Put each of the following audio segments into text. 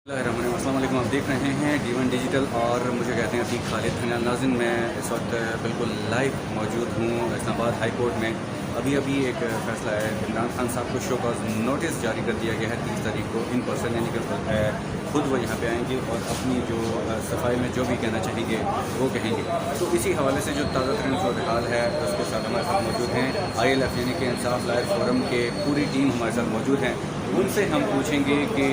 अस्सलाम वालेकुम। आप देख रहे हैं D1 डिजिटल और मुझे कहते हैं अतीक खालिद हनान नाज़िन। मैं इस वक्त बिल्कुल लाइव मौजूद हूँ इस्लामाबाद हाई कोर्ट में। अभी एक फ़ैसला है, इमरान खान साहब को शो कॉज नोटिस जारी कर दिया गया है 30 तारीख को इन पर्सन, यानी कि खुद वो यहाँ पे आएंगे और अपनी जो सफाई में जो भी कहना चाहेंगे वो कहेंगे। तो इसी हवाले से जो ताज़ा तरीन सूरत हाल है उसके साथ हमारे साथ मौजूद हैं ILF यानी कि इंसाफ लायर फोरम के पूरी टीम हमारे साथ मौजूद हैं। उनसे हम पूछेंगे कि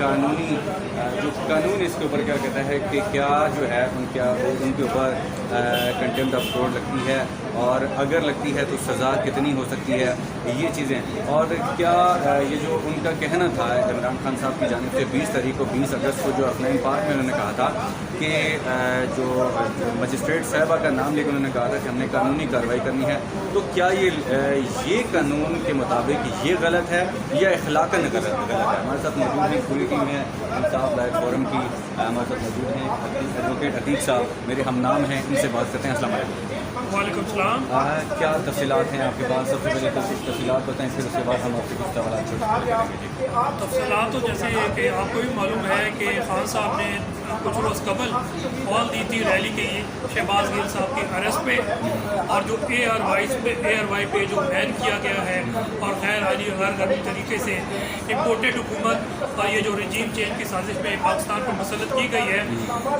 कानूनी जो कानून इसके ऊपर क्या कहता है कि क्या जो है उनके ऊपर कंटेम्प्ट ऑफ कोर्ट लगती है, और अगर लगती है तो सज़ा कितनी हो सकती है, ये चीज़ें। और क्या ये जो उनका कहना था इमरान खान साहब की जानिब से 20 तारीख को 20 अगस्त को जो अफलाइन पार्क में उन्होंने कहा था कि जो मजिस्ट्रेट साहिबा का नाम लेकर उन्होंने कहा था कि हमने कानूनी कार्रवाई करनी है, तो क्या ये कानून के मुताबिक ये गलत है या इखलाकन गलत है? हमारे साथ मौजूद हैं पूरी टीम है इंसाफ लायर फोरम की। हमारे साथ मौजूद हैं एडवोकेट अतीक साहब, मेरे हम नाम हैं, इनसे बात करते हैं। अस्सलाम वालेकुम। वालेकुम सलाम। क्या तफसीलात हैं आपके पास? सबसे पहले तो कुछ तफसीलात बताएं, फिर उसके बाद हम आपसे कुछ सवाल करेंगे। तफसीलात तो जैसे कि आपको भी मालूम है कि खान साहब ने कुछ रोज़ कबल कॉल दी थी रैली के लिए शहबाज गिल साहब की अरेस्ट पे, और जो ARY पे जो बैन किया गया है और गैर कानूनी तरीके से इम्पोर्टेड हुकूमत और ये जो रजीम चेंज की साजिश में पाकिस्तान पर मसलत की गई है,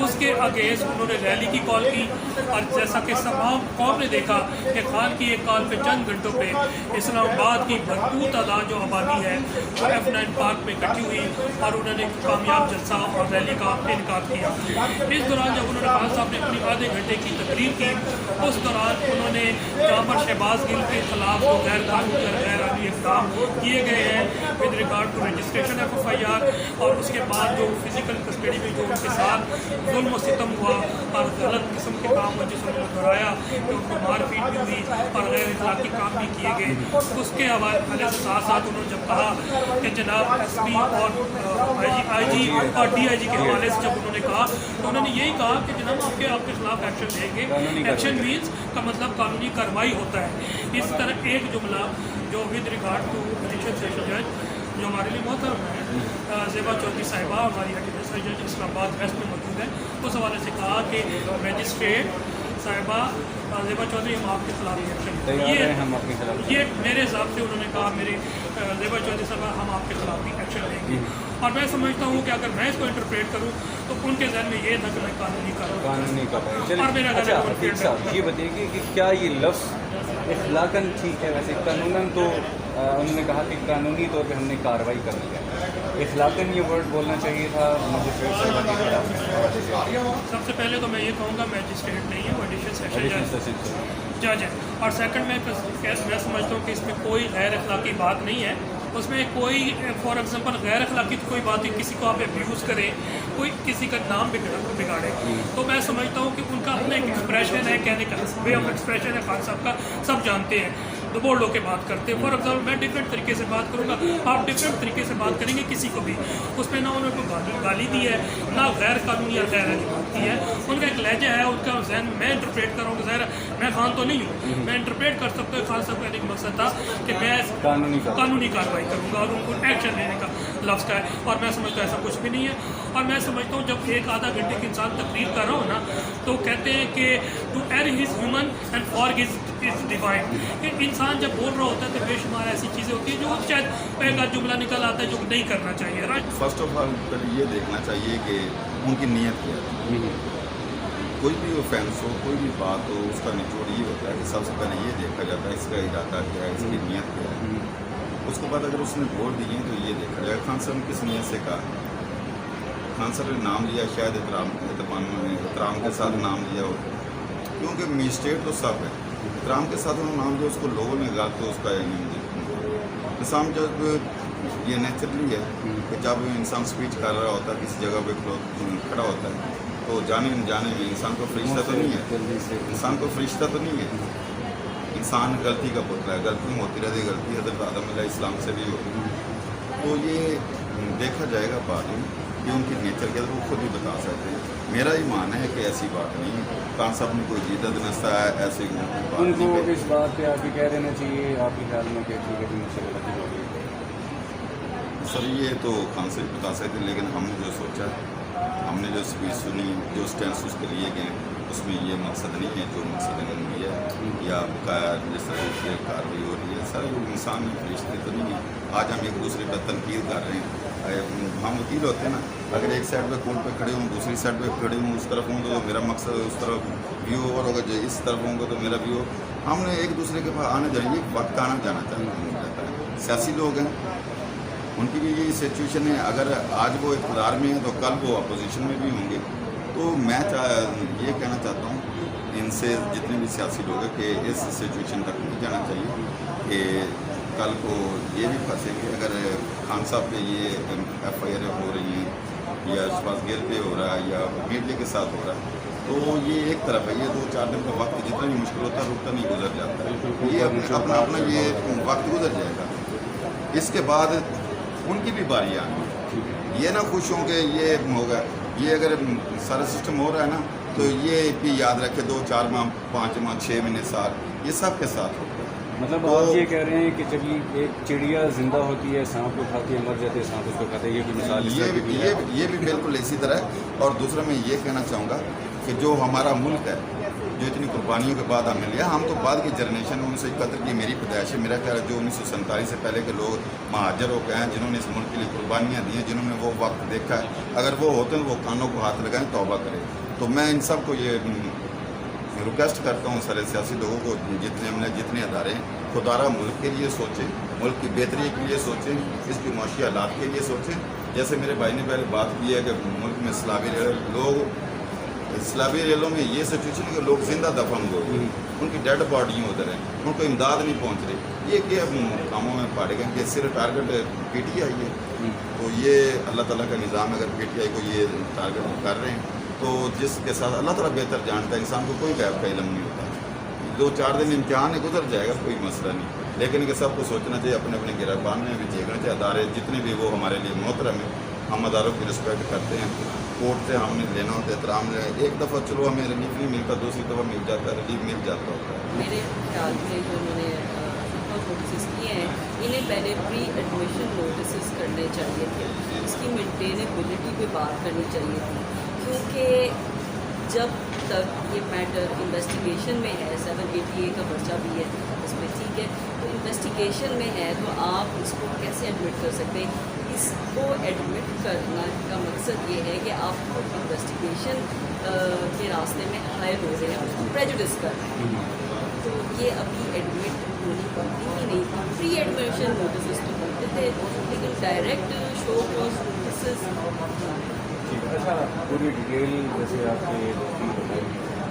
उसके अगेंस्ट उन्होंने रैली की कॉल की। और जैसा कि तमाम कौम ने देखा कि खान की एक कॉल पे चंद घंटों पे इस्लामाबाद की भरपूर तादाद जो आबादी है वो F9 पार्क में इकट्ठी हुई और उन्होंने कामयाब जलसा और रैली का इनकार किया। इस दौरान जब उन्होंने खान साहब ने अपनी आधे घंटे की तकरीर की, उस दौरान उन्होंने जहाँ पर शहबाज गिल के खिलाफ जो गैर कानूनी और गैर आईनी इक़दाम किए गए हैं with regard to registration FIR, और उसके बाद जो फिजिकल कस्टडी में जो उनके साथ जुल्म व सितम हुआ और गलत किस्म के काम हुए जिसमें उन्होंने दोहराया कि उनको मारपीट भी हुई और गैर इखलाकी काम भी किए गए, उसके हवाले से साथ साथ उन्होंने जब कहा कि जनाब SP और IG और DIG के हवाले से जब उन्होंने कहा तो उन्होंने यही कहा कि जनाब आपके खिलाफ एक्शन लेंगे। एक्शन मीन्स का मतलब कानूनी कार्रवाई होता है। इस तरह एक जुमला जो with regard to additional session जज जो हमारे लिए मोहतरम है ज़ेबा चौधरी साहिबा, हमारी एडिशनल जज इस्लामाबाद वेस्ट में मौजूद है, उस हवाले से कहा कि मजिस्ट्रेट साहिबा ज़ेबा चौधरी हम आपके खिलाफ एक्शन ये मेरे हिसाब से उन्होंने कहा मेरे ज़ेबा चौधरी साहिबा हम आपके खिलाफ भी एक्शन लेंगे। और मैं समझता हूँ कि अगर मैं इसको इंटरप्रेट करूँ तो उनके जहन में ये था कि मैं कानूनी कार्रवाई। और मेरा ये बताइए कि क्या ये लफ्ज़ इखलाकन ठीक है? वैसे कानूनन तो उन्होंने कहा कि कानूनी तौर पे हमने कार्रवाई करनी है, इखलाकन ये वर्ड बोलना चाहिए था मजिस्ट्रेट साहिबा के खिलाफ। सबसे पहले तो मैं ये कहूँगा मैजिस्ट्रेट नहीं है, वो एडिशनल सेशन जज है। और सेकंड मैं समझता हूँ कि इसमें कोई गैर अखलाकी बात नहीं है, उसमें कोई फॉर एग्जांपल गैर अखलाकी कोई बात है, किसी को आप अब्यूज़ करें, कोई किसी का नाम बिगाड़े, तो मैं समझता हूँ कि उनका अपना एक एक्सप्रेशन है, कहने का वे ऑफ एक्सप्रेशन है खान साहब का, सब जानते हैं, तो बोल लो के बात करते हैं। फॉर एग्जाम्पल मैं डिफरेंट तरीके से बात करूँगा, आप डिफरेंट तरीके से बात करेंगे किसी को भी, उसमें ना उन्होंने कोई गाली दी है ना गैर कानूनी या गैर बात की है, उनका एक लहजा है, उनका जहन मैं इंटरप्रेट करूँगा। ज़ाहिर मैं खान तो नहीं हूँ, मैं इंटरप्रेट कर सकता हूँ। खान साहब का एक मकसद था कि मैं कानूनी कार्रवाई करूँगा और उनको एक्शन लेने का लफ्ज़ का है, और मैं समझता हूँ ऐसा कुछ भी नहीं है। और मैं समझता हूँ जब एक आधा घंटे के इंसान तकरीर कर रहा हो ना, तो कहते हैं कि to err is human and for is divine, कि इंसान जब बोल रहा होता है तो बेशुमार ऐसी चीज़ें होती हैं जो शायद एक आध जुमला निकल आता है जो नहीं करना चाहिए। राइट, फर्स्ट ऑफ ऑल पहले ये देखना चाहिए कि उनकी नीयत क्या है। कोई भी ऑफेंस हो, कोई भी बात हो, उसका निचोड़ ये होता है कि सबसे पहले ये देखा जाता है इसका इरादा क्या है, इसकी नीयत क्या है। उसके बाद अगर उसने बोल दिए तो ये देखा जाएगा खान साहब ने किस नीयत से कहा। खान साहब ने नाम लिया शायद एहतराम के साथ नाम लिया हो, क्योंकि मजिस्ट्रेट तो सब है, एहतराम के साथ उन्होंने नाम लिया, उसको लोगों ने गलत तो उसका इंसान जब ये नेचुरली है कि जब इंसान स्पीच कर रहा होता है किसी जगह पे खड़ा होता है तो जाने अनजाने में इंसान को फरिश्ता तो नहीं है, इंसान को फरिश्ता तो नहीं है, इंसान गलती का पुतला है, गलती होती रहती, गलती हज़रत आदम अलैहिस्सलाम से भी होती। तो ये देखा जाएगा बाद में कि उनकी नेचर के वो खुद ही बता सकते हैं। मेरा ही मानना है कि ऐसी बात नहीं है, खान साहब ने कोई जीदत नस्ता है ऐसे उनको इस बात पे आप भी कह देना चाहिए आपके ख्याल में कि ठीक है मुझसे गलती हो गई। सर ये तो खान से बता सकते हैं, लेकिन हमने जो सोचा, हमने जो स्पीच सुनी, जो स्टैंड उसके लिए गए, उसमें ये मकसद नहीं है जो मकसद इन्होंने लिया या बकाया जिस तरह की कार्रवाई हो रही है। सर इंसान फरिश्ते तो नहीं है। आज हम एक दूसरे पर तनकीद कर रहे हैं, हम वकील होते हैं ना, अगर एक साइड पे कोर्ट पे खड़े हूँ, दूसरी साइड पे खड़े हूँ, उस तरफ हूँ तो मेरा मकसद उस तरफ व्यू और होगा, जो इस तरफ होंगे तो मेरा व्यू। हमने एक दूसरे के पास आने जाएंगे, वक्त आना जाना चाहता है। सियासी लोग हैं, उनकी भी यही सिचुएशन है, अगर आज वो इक़्तिदार में है तो कल वो अपोजिशन में भी होंगे। तो मैं ये कहना चाहता हूँ इनसे, जितने भी सियासी लोग हैं, कि इस सिचुएशन तक नहीं जाना चाहिए कि कल को ये भी फंसेंगे। अगर खान साहब पे ये FIR हो रही हैं या शहबाज गिल पे हो रहा है या मीडिया के साथ हो रहा है, तो ये एक तरफ है। ये 2-4 दिन का वक्त जितना भी मुश्किल होता है रुकता नहीं, गुजर जाता है। ये अपना अपना ये वक्त गुजर जाएगा, इसके बाद उनकी भी बारी आनी। ये ना खुश हों कि ये होगा, ये अगर सारा सिस्टम हो रहा है ना, तो ये भी याद रखे 2-4 माह, 5 माह, 6 महीने, साल, ये सब के साथ होगा। मतलब तो आप ये कह रहे हैं कि जब ये एक चिड़िया जिंदा होती है, सांप को खाती है, मर जाती है, सांप उसको खाता है, ये भी मिसाल इस तरह की है। ये भी बिल्कुल इसी तरह है। और दूसरा मैं ये कहना चाहूँगा कि जो हमारा मुल्क है, जो इतनी कुर्बानियों के बाद हमें लिया, हम तो बाद की जनरेशन 1971 की मेरी पैदाइश है, मेरा ख्याल है जो 1947 से पहले के लोग महाजर हो गए हैं, जिन्होंने इस मुल्क के लिए कुर्बानियाँ दी हैं, जिन्होंने वो वक्त देखा है, अगर वो होते हैं वो कानों को हाथ लगाएं, तौबा करें। तो मैं इन सब को ये रिक्वेस्ट करता हूँ सारे सियासी लोगों को, जितने अदारे हैं, खुदारा मुल्क के लिए सोचें, मुल्क की बेहतरी के लिए सोचें, इसकी मुआशी हालात के लिए सोचें। जैसे मेरे भाई ने पहले बात की है कि मुल्क में इस्लामी रेलों में ये सिचुएशन है कि लोग जिंदा दफन हो गए, उनकी डेड बॉडियाँ उधर हैं, उनको इमदाद नहीं पहुँच रही। ये क्या कामों में पड़ गए कि सिर्फ टारगेट PTI है, तो ये अल्लाह ताला का निज़ाम है। अगर PTI को ये टारगेट कर रहे हैं तो जिसके साथ अल्लाह ताला बेहतर जानता है, इंसान को कोई गैब का इल्म नहीं होता। 2-4 दिन इम्तिहान है, गुजर जाएगा, कोई मसला नहीं। लेकिन कि सबको सोचना चाहिए, अपने अपने गिरफ्तार में भी देखना चाहिए। अदारे जितने भी वो हमारे लिए मोहतरम है, हम अदारों की रिस्पेक्ट करते हैं। कोर्ट से हमने लेना होता है एहतराम, एक दफ़ा चलो हमें रिलीफ नहीं मिलता, दूसरी दफ़ा मिल जाता है, रिलीफ मिल जाता होता है। मेरे ख्याल में जो उन्होंने नोटिस किए हैं, इन्हें पहले प्री एडमिशन नोटिस करने चाहिए थे, इसकी मेंटेनेबिलिटी पे बात करनी चाहिए थी, क्योंकि जब तक ये मैटर इन्वेस्टिगेशन में है, 780A का पर्चा भी है इसमें, ठीक है, तो इन्वेस्टिगेशन में है तो आप इसको कैसे एडमिट कर सकते हैं? इसको एडमिट करना का मकसद ये है कि आप इन्वेस्टिगेशन के रास्ते में हायल हो रहे हैं, उसको प्रेजुडिस कर रहे हैं, तो ये अभी एडमिट होनी पड़ती ही नहीं थी। प्री एडमिशन नोटिस तो बनते थे, लेकिन डायरेक्ट शो कॉज नोटिस। अच्छा, पूरी डिटेल जैसे आपके दोस्ती बताई,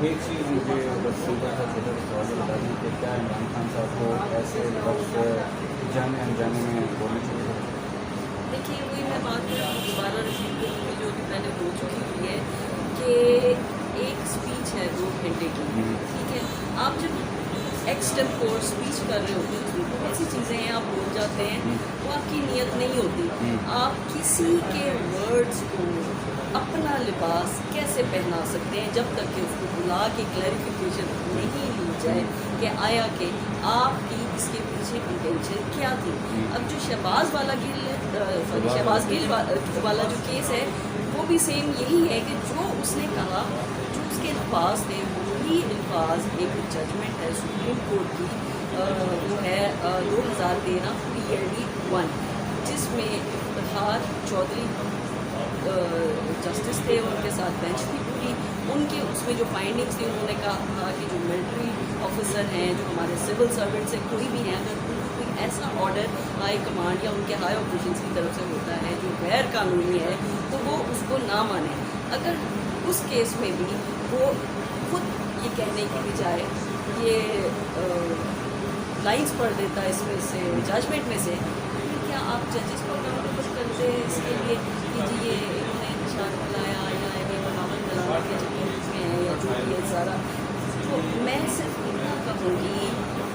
एक चीज़ मुझे बस सिंपल सा छोटा सा सवाल बता दी कि क्या इमरान खान साहब को ऐसे लफ्ज़ जाने अनजाने में बोलने चाहिए? देखिए, वही मैं बात दोबारा रिपीट करूँगी जो कि पहले हो चुकी हुई है कि एक स्पीच है 2 घंटे की, ठीक है, आप जब एक्सटेम्पोर स्पीच कर रहे होते हैं तो ऐसी चीज़ें हैं आप बोल जाते हैं, तो आपकी नीयत नहीं होती। आप किसी के वर्ड्स को अपना लिबास कैसे पहना सकते हैं जब तक कि उसको बुला के क्लैरिफिकेशन नहीं ली जाए कि आया कि आपकी इसके पीछे इंटेंशन क्या थी। अब जो शहबाज गिल वाला जो केस है, वो भी सेम यही है कि जो उसने कहा, जो उसके अल्फाज थे, वही अल्फाज एक जजमेंट है सुप्रीम कोर्ट की, वो है 2013 PLD 1, जिसमें इफ्तिखार चौधरी जस्टिस थे, उनके साथ बेंच थी पूरी, उनके उसमें जो फाइंडिंग्स थी, उन्होंने कहा कि जो मिलिट्री ऑफिसर हैं, जो हमारे सिविल सर्वेंट से कोई भी हैं, अगर कोई ऐसा ऑर्डर हाई कमांड या उनके हाई ऑफिशियल्स की तरफ से होता है जो गैर कानूनी है, तो वो उसको ना माने। अगर उस केस में भी वो खुद ये कहने की बजाय ये लाइंस पढ़ देता है इसमें से, जजमेंट में से, क्या आप जजेस को अकाउंटेबल करते हैं इसके लिए कि जी ये इन्होंने निशान बुलाया या ये बगावत दलाल के जमीन में है या जो भी है सारा। तो मैं सिर्फ इतना कहूँगी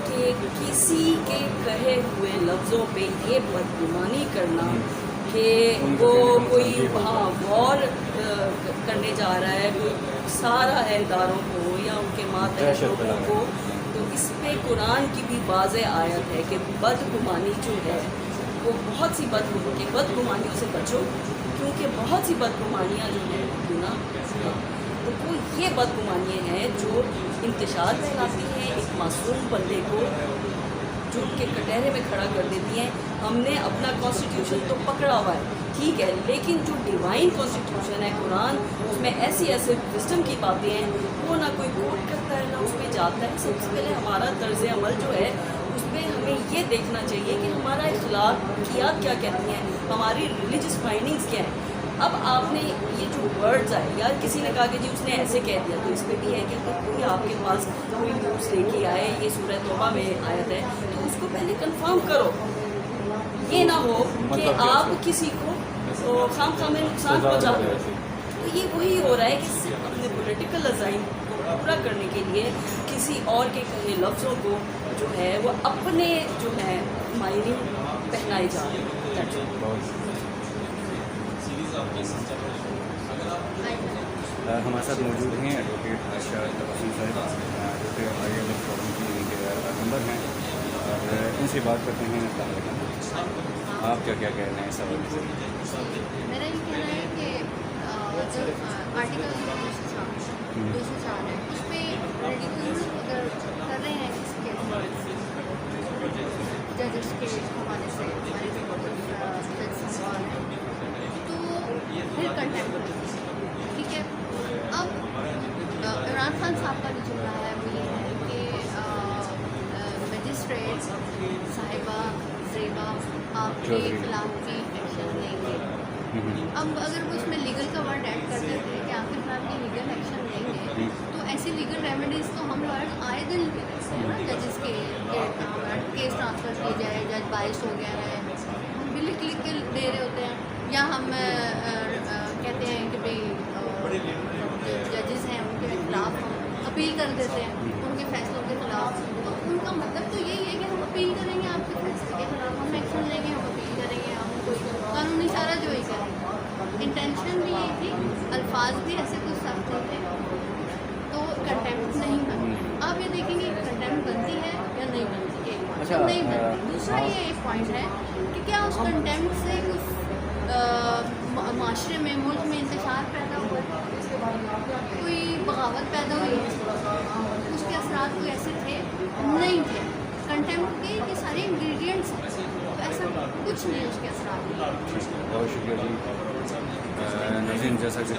कि किसी के कहे हुए लफ्ज़ों पे ये बदगुमानी करना कि वो कोई वॉर करने जा रहा है, कोई सारा है इदारों को या उनके मातहत लोगों को, तो इस पे कुरान की भी वाज़ेह आयत है कि बदगुमानी जो है वो बहुत सी बदगुमानियों से बचो, क्योंकि बहुत सी बदगुमानियाँ जो हैं गुनाह है। तो वो ये बदगुमानियाँ हैं जो इंतशार फैलाती हैं, एक मासूम बंदे को झुक के कटहरे में खड़ा कर देती हैं। हमने अपना कॉन्स्टिट्यूशन तो पकड़ा हुआ है, ठीक है, लेकिन जो डिवाइन कॉन्स्टिट्यूशन है कुरान, उसमें ऐसी ऐसे विजडम की बातें हैं, वो ना कोई कोट करता है ना उस पर जाता है। सबसे पहले हमारा तर्ज अमल जो है उसमें हमें ये देखना चाहिए कि हमारा अखलाकियात क्या कहती हैं, हमारी रिलीजियस फाइंडिंग्स क्या हैं। अब आपने ये जो वर्ड्स आए, यार किसी ने कहा कि जी उसने ऐसे कह दिया, तो इस पर भी है कि अगर कोई आपके पास कोई न्यूज़ लेके आए, ये सूरह तौबा में आयत है, तो उसको पहले कंफर्म करो। ये ना हो कि आप किसी को खाम में नुकसान पहुँचा दो। तो ये वही हो रहा है कि सिर्फ अपने पॉलिटिकल अजाइम को पूरा करने के लिए किसी और के कहे लफ्ज़ों को जो है वो अपने जो है मायने पहनाए जा रहे हैं। हमारे साथ मौजूद हैं एडवोकेट आयशा तबस्सुम साहब, जो कि ILF फोरम की मेंबर हैं, और इनसे बात करते हैं। अस्सलाम वालेकुम। आप क्या क्या कह रहे हैं इस हवाले से? मेरा ये कहना है कि जो आर्टिकल 204 है उस पर रेडिकल्स अगर कर रहे हैं इस केस जजेस के हवाले से, हमारे जो जज सवाल है, तो फिर कंटेम्प्ट, ठीक है। अब इमरान खान साहब का जो चल रहा है वो ये है कि मजिस्ट्रेट साहिबा ज़ेबा आपके खिलाफ भी एक्शन लेंगे। अब अगर वो उसमें लीगल का वर्ड ऐड कर देते हैं कि आपके खिलाफ ये लीगल एक्शन लेंगे, तो ऐसी लीगल रेमेडीज़ तो हम लॉयर्स आए दिन लेते हैं ना, जजेस के केस ट्रांसफ़र किए जाए, जज बाइस हो गया है, हम बिल लिख के दे रहे होते हैं, या हम कहते हैं कि भाई जजेस हैं उनके खिलाफ हम अपील कर देते हैं, उनके फैसलों के खिलाफ। तो उनका मतलब तो यही है कि हम अपील करेंगे आपके फैसले के खिलाफ, हम एक्शन लेंगे, हम अपील करेंगे, हम कोई कानूनी सारा जो ही करेंगे। इंटेंशन भी यही थी, अल्फाज भी ऐसे कुछ सख्त थे, तो कंटेम्प्ट नहीं बनती। आप ये देखेंगे कंटेम्प्ट बनती है या नहीं बनती, एक बात जब नहीं बनती। दूसरा ये एक पॉइंट है कि क्या उस कंटेम्प्ट से कुछ माशरे में, मुल्क में इंतशार पैदा हुआ है, कोई बगावत पैदा हुई है, उसके असरात कोई ऐसे थे नहीं थे। कंटेम्प्ट के ये सारे इंग्रेडिएंट्स हैं, तो ऐसा कुछ नहीं उसके असरात। बहुत शुक्रिया जी। नाज़रीन, जैसा कि